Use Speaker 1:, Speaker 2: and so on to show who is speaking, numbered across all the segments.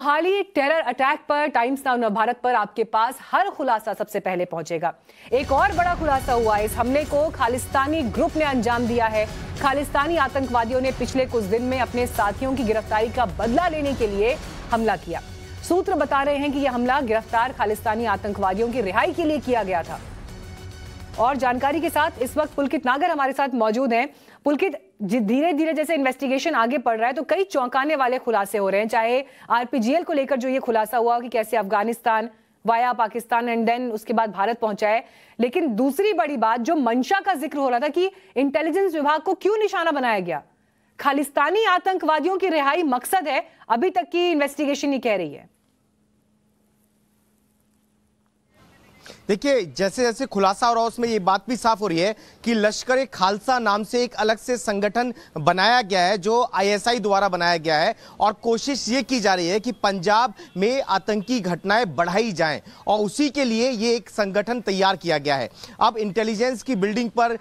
Speaker 1: हाल ही terror attack पर times now Navbharat पर आपके पास हर खुलासा सबसे पहले पहुंचेगा। एक और बड़ा खुलासा हुआ, इस हमले को खालिस्तानी ग्रुप ने अंजाम दिया है। खालिस्तानी आतंकवादियों ने पिछले कुछ दिन में अपने साथियों की गिरफ्तारी का बदला लेने के लिए हमला किया। सूत्र बता रहे हैं कि यह हमला गिरफ्तार खालिस्तानी आतंकवादियों की रिहाई के लिए किया गया था। और जानकारी के साथ इस वक्त पुलकित नागर हमारे साथ मौजूद हैं। पुलकित, धीरे धीरे जैसे इन्वेस्टिगेशन आगे बढ़ रहा है तो कई चौंकाने वाले खुलासे हो रहे हैं, चाहे आरपीजीएल को लेकर जो ये खुलासा हुआ कि कैसे Afghanistan via Pakistan and then उसके बाद भारत पहुंचा है, लेकिन दूसरी बड़ी बात जो मंशा का जिक्र हो रहा था कि इंटेलिजेंस विभाग को क्यों निशाना बनाया गया, खालिस्तानी आतंकवादियों की रिहाई मकसद है, अभी तक की इन्वेस्टिगेशन ही कह रही है।
Speaker 2: देखिए, जैसे जैसे खुलासा हो रहा है उसमें ये बात भी साफ हो रही है कि लश्कर ए खालसा नाम से एक अलग से संगठन बनाया गया है जो आईएसआई द्वारा बनाया गया है और कोशिश ये की जा रही है कि पंजाब में आतंकी घटनाएं बढ़ाई जाएं और उसी के लिए ये एक संगठन तैयार किया गया है। अब इंटेलिजेंस की बिल्डिंग पर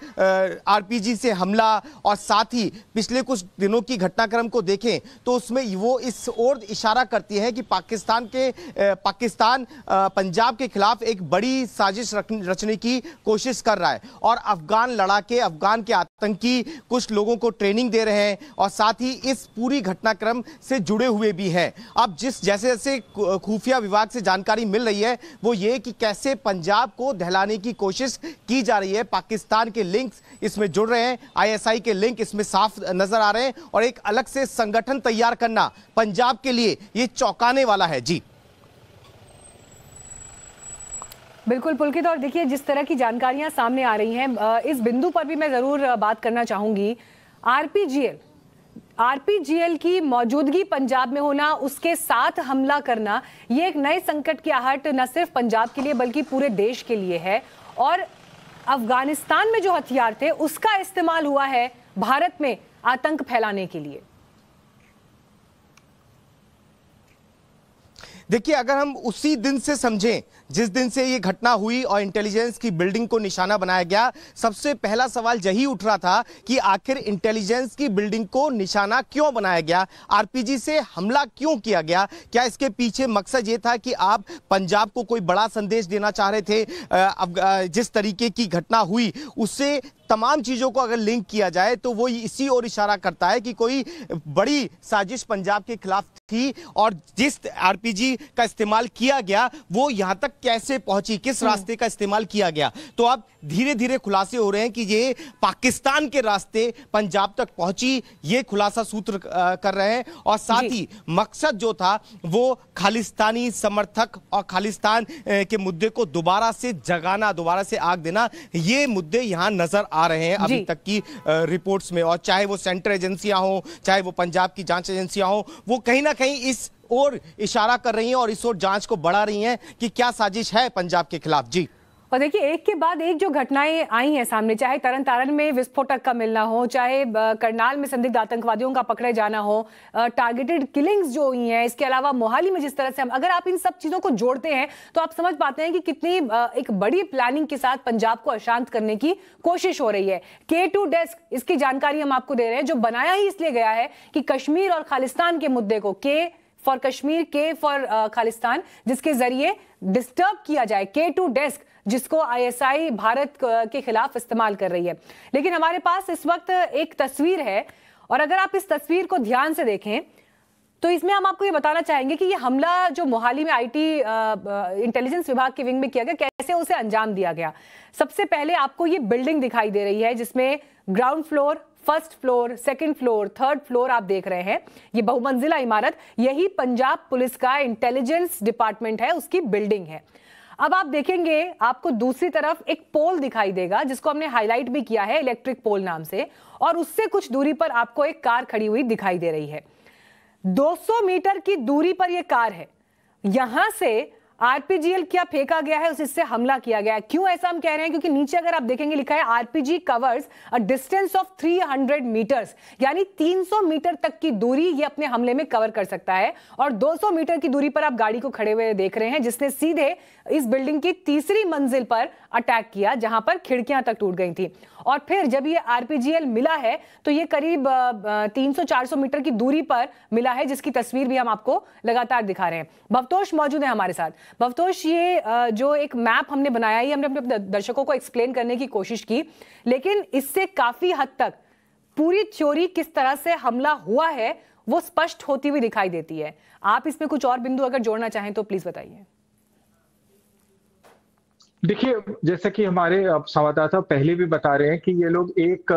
Speaker 2: आरपीजी से हमला और साथ ही पिछले कुछ दिनों की घटनाक्रम को देखें तो उसमें वो इस ओर इशारा करती है कि पाकिस्तान पंजाब के खिलाफ एक बड़ी साजिश रचने की कोशिश कर रहा है और अफगान लड़ाके, अफगान के आतंकी कुछ लोगों को ट्रेनिंग दे रहे हैं और साथ ही इस पूरी घटनाक्रम से जुड़े हुए भी हैं। अब जैसे जैसे खुफिया विभाग से जानकारी मिल रही है वो ये कि कैसे पंजाब को दहलाने की कोशिश की जा रही है। पाकिस्तान के लिंक्स इसमें जुड़ रहे हैं, आईएसआई के लिंक इसमें साफ नजर आ रहे हैं और एक अलग से संगठन तैयार करना पंजाब के लिए ये चौंकाने वाला है। जी
Speaker 1: बिल्कुल पुलकित, और देखिए जिस तरह की जानकारियां सामने आ रही हैं इस बिंदु पर भी मैं जरूर बात करना चाहूंगी। आरपीजीएल की मौजूदगी पंजाब में होना, उसके साथ हमला करना, ये एक नए संकट की आहट न सिर्फ पंजाब के लिए बल्कि पूरे देश के लिए है। और अफगानिस्तान में जो हथियार थे उसका इस्तेमाल हुआ है भारत में आतंक फैलाने के लिए।
Speaker 2: देखिए, अगर हम उसी दिन से समझें जिस दिन से ये घटना हुई और इंटेलिजेंस की बिल्डिंग को निशाना बनाया गया, सबसे पहला सवाल यही उठ रहा था कि आखिर इंटेलिजेंस की बिल्डिंग को निशाना क्यों बनाया गया, आरपीजी से हमला क्यों किया गया। क्या इसके पीछे मकसद ये था कि आप पंजाब को कोई बड़ा संदेश देना चाह रहे थे। जिस तरीके की घटना हुई उससे तमाम चीजों को अगर लिंक किया जाए तो वो इसी ओर इशारा करता है कि कोई बड़ी साजिश पंजाब के खिलाफ थी और जिस आरपीजी का इस्तेमाल किया गया वो यहां तक कैसे पहुंची, किस रास्ते का इस्तेमाल किया गया। तो अब धीरे धीरे खुलासे हो रहे हैं कि ये पाकिस्तान के रास्ते पंजाब तक पहुंची, ये खुलासा सूत्र कर रहे हैं और साथ ही मकसद जो था वो खालिस्तानी समर्थक और खालिस्तान के मुद्दे को दोबारा से जगाना, दोबारा से आग देना, ये मुद्दे यहां नजर आ रहे हैं अभी तक की रिपोर्ट्स में। और चाहे वो सेंट्रल एजेंसियां हो, चाहे वो पंजाब की जांच एजेंसियां हो, वो कहीं ना कहीं इस ओर इशारा कर रही हैं और इस ओर जांच को बढ़ा रही हैं कि क्या साजिश है पंजाब के खिलाफ। जी,
Speaker 1: और देखिए एक के बाद एक जो घटनाएं आई हैं सामने, चाहे तरन तारण में विस्फोटक का मिलना हो, चाहे करनाल में संदिग्ध आतंकवादियों का पकड़े जाना हो, टारगेटेड किलिंग्स जो हुई हैं, इसके अलावा मोहाली में जिस तरह से अगर आप इन सब चीजों को जोड़ते हैं तो आप समझ पाते हैं कि कितनी एक बड़ी प्लानिंग के साथ पंजाब को अशांत करने की कोशिश हो रही है। K2 डेस्क, इसकी जानकारी हम आपको दे रहे हैं, जो बनाया ही इसलिए गया है कि कश्मीर और खालिस्तान के मुद्दे को, K for Kashmir, K for Khalistan, जिसके जरिए डिस्टर्ब किया जाए। K2 डेस्क जिसको आईएसआई भारत के खिलाफ इस्तेमाल कर रही है। लेकिन हमारे पास इस वक्त एक तस्वीर है और अगर आप इस तस्वीर को ध्यान से देखें तो इसमें हम आपको ये बताना चाहेंगे कि ये हमला जो मोहाली में आईटी इंटेलिजेंस विभाग के विंग में किया गया, कैसे उसे अंजाम दिया गया। सबसे पहले आपको ये बिल्डिंग दिखाई दे रही है जिसमें ground floor, first floor, second floor, third floor आप देख रहे हैं। ये बहुमंजिला इमारत, यही पंजाब पुलिस का इंटेलिजेंस डिपार्टमेंट है, उसकी बिल्डिंग है। अब आप देखेंगे आपको दूसरी तरफ एक पोल दिखाई देगा जिसको हमने हाईलाइट भी किया है इलेक्ट्रिक पोल नाम से, और उससे कुछ दूरी पर आपको एक कार खड़ी हुई दिखाई दे रही है। 200 मीटर की दूरी पर यह कार है। यहां से आरपीजीएल क्या फेंका गया है, उससे हमला किया गया है। क्यों ऐसा हम कह रहे हैं? क्योंकि नीचे अगर आप देखेंगे लिखा है RPG covers a distance of 300 meters, यानी 300 मीटर तक की दूरी ये अपने हमले में कवर कर सकता है। और 200 मीटर की दूरी पर आप गाड़ी को खड़े हुए देख रहे हैं, जिसने सीधे इस बिल्डिंग की तीसरी मंजिल पर अटैक किया, जहां पर खिड़कियां तक टूट गई थी। और फिर जब ये आरपीजीएल मिला है तो ये करीब 300-400 मीटर की दूरी पर मिला है, जिसकी तस्वीर भी हम आपको लगातार दिखा रहे हैं। भवतोष मौजूद है हमारे साथ। भवतोष, ये जो एक मैप हमने बनाया, ये हमने अपने दर्शकों को एक्सप्लेन करने की कोशिश की, लेकिन इससे काफी हद तक पूरी थ्योरी किस तरह से हमला हुआ है वो स्पष्ट होती हुई दिखाई देती है। आप इसमें कुछ और बिंदु अगर जोड़ना चाहें तो प्लीज बताइए।
Speaker 3: देखिए, जैसा कि हमारे संवाददाता पहले भी बता रहे हैं कि ये लोग एक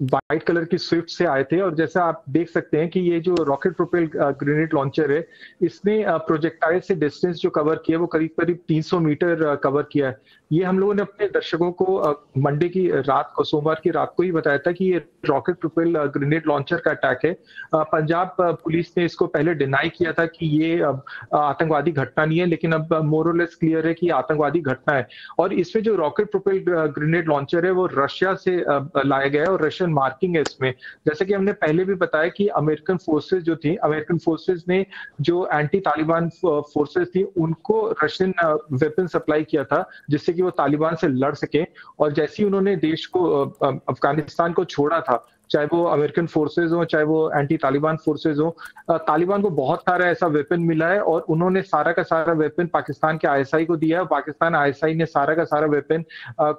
Speaker 3: वाइट कलर की स्विफ्ट से आए थे, और जैसा आप देख सकते हैं कि ये जो रॉकेट प्रोपेल ग्रेनेड लॉन्चर है, इसने प्रोजेक्टाइल से डिस्टेंस जो कवर किया वो करीब करीब 300 मीटर कवर किया है। ये हम लोगों ने अपने दर्शकों को मंडे की रात को, सोमवार की रात को ही बताया था कि ये रॉकेट प्रोपेल ग्रेनेड लॉन्चर का अटैक है। पंजाब पुलिस ने इसको पहले डिनाई किया था कि ये आतंकवादी घटना नहीं है, लेकिन अब मोर और लेस क्लियर है कि आतंकवादी घटना है। और इसमें जो रॉकेट प्रोपेल ग्रेनेड लॉन्चर है वो रशिया से लाया गया है, और रशियन मार्किंग है इसमें। जैसे कि हमने पहले भी बताया कि अमेरिकन फोर्सेस जो थी, अमेरिकन फोर्सेस ने जो एंटी तालिबान फोर्सेस थी उनको रशियन वेपन सप्लाई किया था, जिससे कि वो तालिबान से लड़ सके। और जैसे ही उन्होंने देश को, अफगानिस्तान को छोड़ा था, चाहे वो अमेरिकन फोर्सेज हो चाहे वो एंटी तालिबान फोर्सेज हो, तालिबान को बहुत सारा ऐसा वेपन मिला है, और उन्होंने सारा का सारा वेपन पाकिस्तान के आईएसआई को दिया है। पाकिस्तान आईएसआई ने सारा का सारा वेपन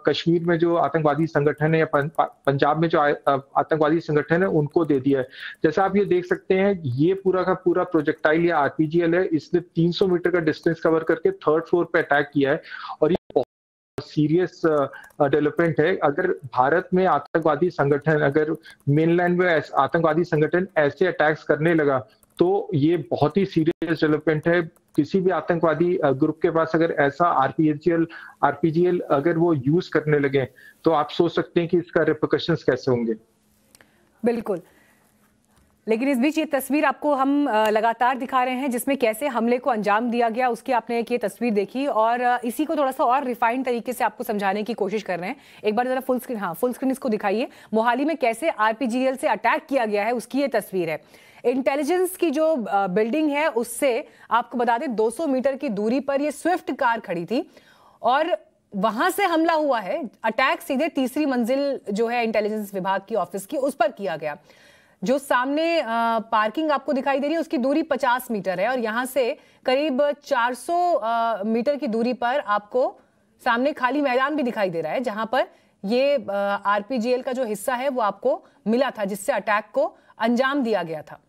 Speaker 3: कश्मीर में जो आतंकवादी संगठन है या पंजाब में जो आतंकवादी संगठन है उनको दे दिया है। जैसा आप ये देख सकते हैं, ये पूरा का पूरा प्रोजेक्टाइल या आरपीजीएल है, इसने 300 मीटर का डिस्टेंस कवर करके 3rd फ्लोर पे अटैक किया है। और सीरियस डेवलपमेंट है। अगर भारत में आतंकवादी संगठन, अगर मेनलैंड में आतंकवादी संगठन ऐसे अटैक्स करने लगा तो ये बहुत ही सीरियस डेवलपमेंट है। किसी भी आतंकवादी ग्रुप के पास अगर ऐसा आरपीजीएल अगर वो यूज करने लगे तो आप सोच सकते हैं कि इसका रिपरकशंस कैसे होंगे।
Speaker 1: बिल्कुल, लेकिन इस बीच ये तस्वीर आपको हम लगातार दिखा रहे हैं जिसमें कैसे हमले को अंजाम दिया गया, उसकी आपने एक ये तस्वीर देखी, और इसी को थोड़ा सा और रिफाइंड तरीके से आपको समझाने की कोशिश कर रहे हैं। एक बार जरा फुल स्क्रीन इसको दिखाइए। मोहाली में कैसे आरपीजीएल से अटैक किया गया है उसकी ये तस्वीर है। इंटेलिजेंस की जो बिल्डिंग है उससे आपको बता दें 200 मीटर की दूरी पर ये स्विफ्ट कार खड़ी थी, और वहां से हमला हुआ है। अटैक सीधे तीसरी मंजिल जो है इंटेलिजेंस विभाग की ऑफिस की, उस पर किया गया। जो सामने पार्किंग आपको दिखाई दे रही है उसकी दूरी 50 मीटर है, और यहां से करीब 400 मीटर की दूरी पर आपको सामने खाली मैदान भी दिखाई दे रहा है, जहां पर ये आरपीजीएल का जो हिस्सा है वो आपको मिला था, जिससे अटैक को अंजाम दिया गया था।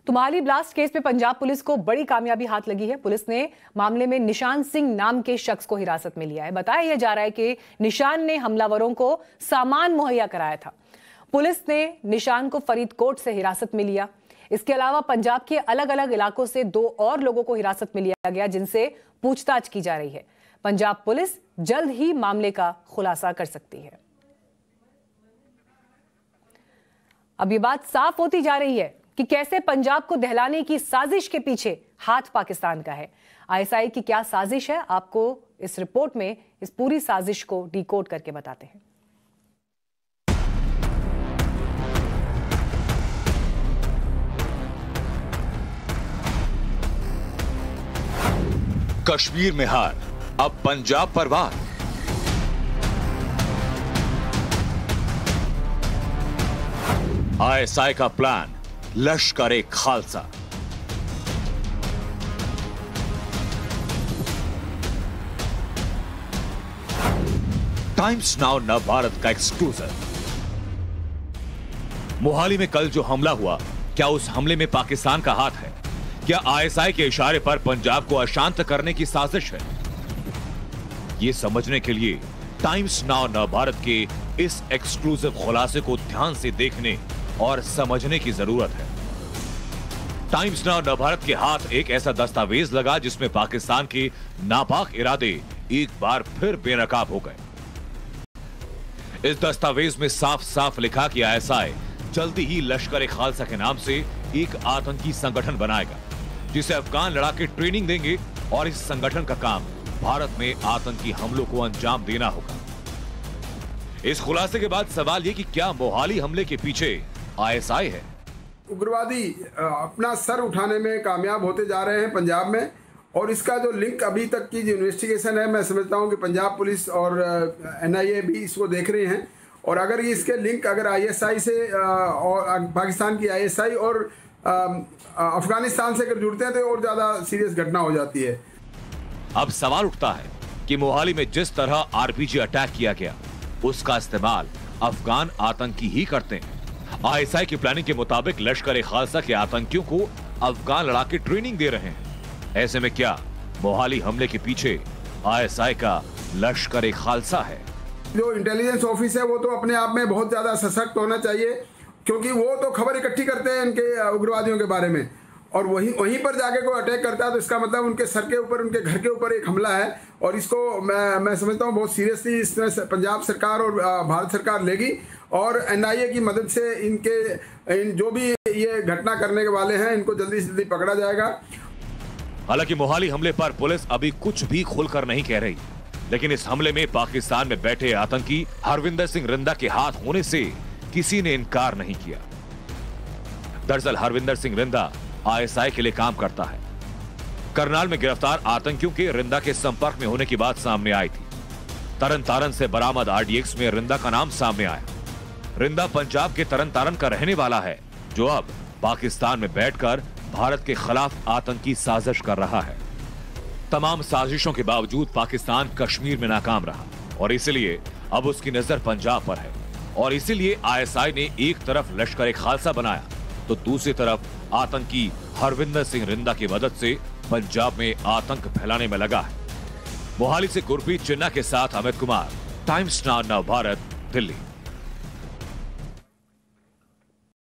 Speaker 1: मोहाली ब्लास्ट केस में पंजाब पुलिस को बड़ी कामयाबी हाथ लगी है। पुलिस ने मामले में निशान सिंह नाम के शख्स को हिरासत में लिया है। बताया यह जा रहा है कि निशान ने हमलावरों को सामान मुहैया कराया था। पुलिस ने निशान को फरीदकोट से हिरासत में लिया। इसके अलावा पंजाब के अलग अलग इलाकों से 2 और लोगों को हिरासत में लिया गया, जिनसे पूछताछ की जा रही है। पंजाब पुलिस जल्द ही मामले का खुलासा कर सकती है। अब ये बात साफ होती जा रही है कि कैसे पंजाब को दहलाने की साजिश के पीछे हाथ पाकिस्तान का है। आईएसआई की क्या साजिश है, आपको इस रिपोर्ट में इस पूरी साजिश को डिकोड करके बताते हैं।
Speaker 4: कश्मीर में हार, अब पंजाब पर वार। आईएसआई का प्लान लश्कर-ए-खालसा। टाइम्स नाउ नव भारत का एक्सक्लूसिव। मोहाली में कल जो हमला हुआ, क्या उस हमले में पाकिस्तान का हाथ है? क्या आईएसआई के इशारे पर पंजाब को अशांत करने की साजिश है? ये समझने के लिए टाइम्स नाउ नव भारत के इस एक्सक्लूसिव खुलासे को ध्यान से देखने और समझने की जरूरत है। टाइम्स नाउ नव भारत के हाथ एक ऐसा दस्तावेज लगा जिसमें पाकिस्तान के नापाक इरादे एक बार फिर बेनकाब हो गए। इस दस्तावेज में साफ साफ लिखा कि आईएसआई जल्दी ही लश्कर ए खालसा के नाम से एक आतंकी संगठन बनाएगा, जिसे अफगान लड़ाके ट्रेनिंग देंगे और इस संगठन का काम भारत में आतंकी हमलों को अंजाम देना होगा। इस खुलासे के बाद सवाल ये कि क्या मोहाली हमले के पीछे आईएसआई है?
Speaker 5: उग्रवादी अपना सर उठाने में कामयाब होते जा रहे हैं पंजाब में, और इसका जो लिंक अभी तक की जो इन्वेस्टिगेशन है, मैं समझता हूं कि पंजाब पुलिस और एनआईए भी इसको देख रहे हैं। और अगर इसके लिंक अगर आईएसआई से और पाकिस्तान की आईएसआई और अफगानिस्तान से अगर जुड़ते हैं तो और ज़्यादा सीरियस घटना हो जाती है।
Speaker 4: अब सवाल उठता है कि मोहाली में जिस तरह आरपीजी अटैक किया गया, उसका इस्तेमाल अफगान आतंकी ही करते हैं। आईएसआई की प्लानिंग के मुताबिक लश्कर ए खालसा के आतंकियों को अफगान लड़ाके ट्रेनिंग दे रहे हैं। ऐसे में क्या मोहाली हमले के पीछे आईएसआई का लश्कर ए खालसा है?
Speaker 5: जो इंटेलिजेंस ऑफिस है वो तो अपने आप में बहुत ज्यादा सशक्त होना चाहिए, क्योंकि वो तो खबर इकट्ठी करते हैं इनके उग्रवादियों के बारे में, और वहीं पर जाके कोई अटैक करता है तो इसका मतलब उनके सर के ऊपर, उनके घर के ऊपर एक हमला है। और इसको मैं समझता हूँ बहुत सीरियसली इसमें पंजाब सरकार और भारत सरकार लेगी, और एनआईए की मदद से इन जो भी ये घटना करने के वाले हैं इनको जल्दी से जल्दी पकड़ा जाएगा।
Speaker 4: हालांकि मोहाली हमले पर पुलिस अभी कुछ भी खुलकर नहीं कह रही, लेकिन इस हमले में पाकिस्तान में बैठे आतंकी हरविंदर सिंह रिंदा के हाथ होने से किसी ने इनकार नहीं किया। दरअसल हरविंदर सिंह रिंदा आईएसआई के लिए काम करता है। करनाल में गिरफ्तार आतंकियों के रिंदा के संपर्क में होने की बात सामने आई थी। तरन तारन से बरामद आरडीएक्स में रिंदा का नाम सामने आया। रिंदा पंजाब के तरन तारन का रहने वाला है, जो अब पाकिस्तान में बैठकर भारत के खिलाफ आतंकी साजिश कर रहा है। तमाम साजिशों के बावजूद पाकिस्तान कश्मीर में नाकाम रहा, और इसलिए अब उसकी नजर पंजाब पर है। और इसीलिए आईएसआई ने एक तरफ लश्कर ए खालसा बनाया, तो दूसरी तरफ आतंकी हरविंदर सिंह रिंदा की मदद से पंजाब में आतंक फैलाने में लगा है। मोहाली से गुरप्रीत चिन्ना के साथ अमित कुमार, टाइम्स नाउ भारत, दिल्ली।